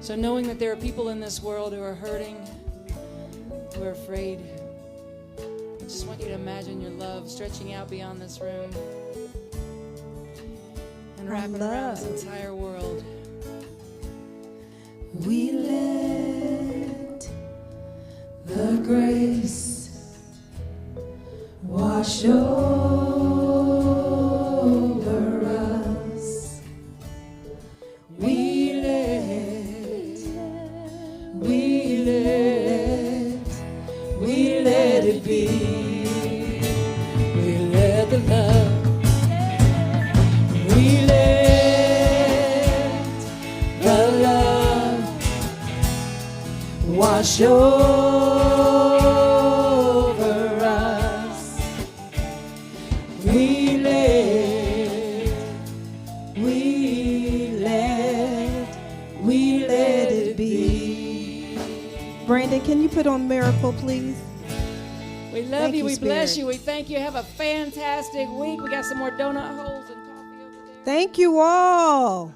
So knowing that there are people in this world who are hurting, who are afraid, I just want you to imagine your love stretching out beyond this room and wrapping around this entire world. We let the grace wash over us. We let it be. We let the love. We let the love wash over us. We let it be. Brandon, can you put on Miracle, please? We love Thank you. you, We bless Spirit. you. We thank you. Have a fantastic week. We got some more donut holes and coffee over there. Thank you all.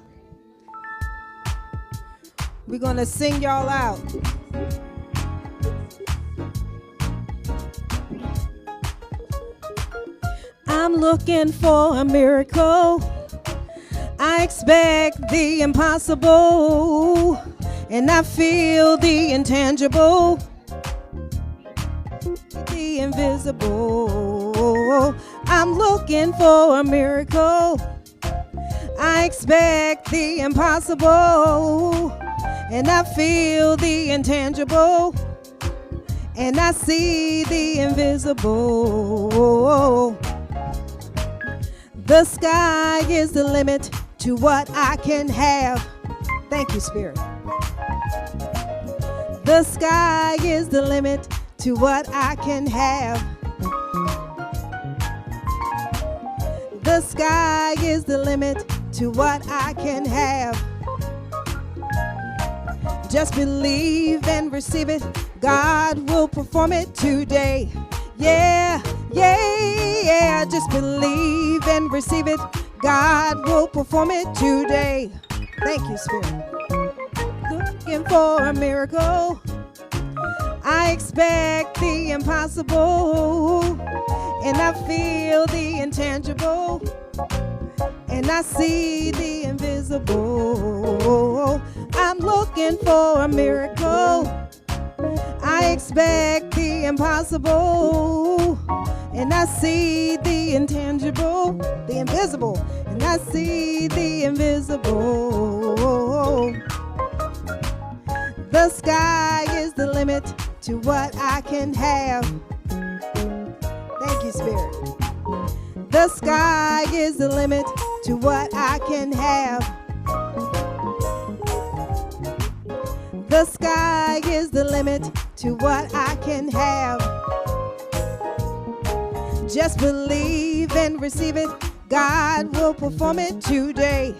We're going to sing y'all out. I'm looking for a miracle. I expect the impossible, and I feel the intangible, the invisible. I'm looking for a miracle. I expect the impossible, and I feel the intangible, and I see the invisible. The sky is the limit to what I can have. Thank you, Spirit. The sky is the limit to what I can have. The sky is the limit to what I can have. Just believe and receive it. God will perform it today. Yeah, yeah, yeah. Just believe and receive it. God will perform it today. Thank you, Spirit. Looking for a miracle. I expect the impossible, and I feel the intangible, and I see the invisible. I'm looking for a miracle. I expect the impossible, and I see the intangible, the invisible, and I see the invisible. The sky is the limit to what I can have. Thank you, Spirit. The sky is the limit to what I can have. The sky is the limit to what I can have. Just believe and receive it. God will perform it today.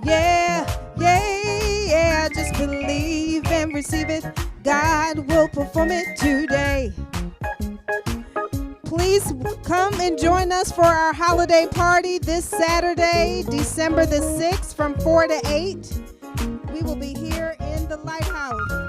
Yeah, yeah, yeah. Just believe and receive it. God will perform it today. Please come and join us for our holiday party this Saturday, December the 6th from 4 to 8. We will be here in the Lighthouse.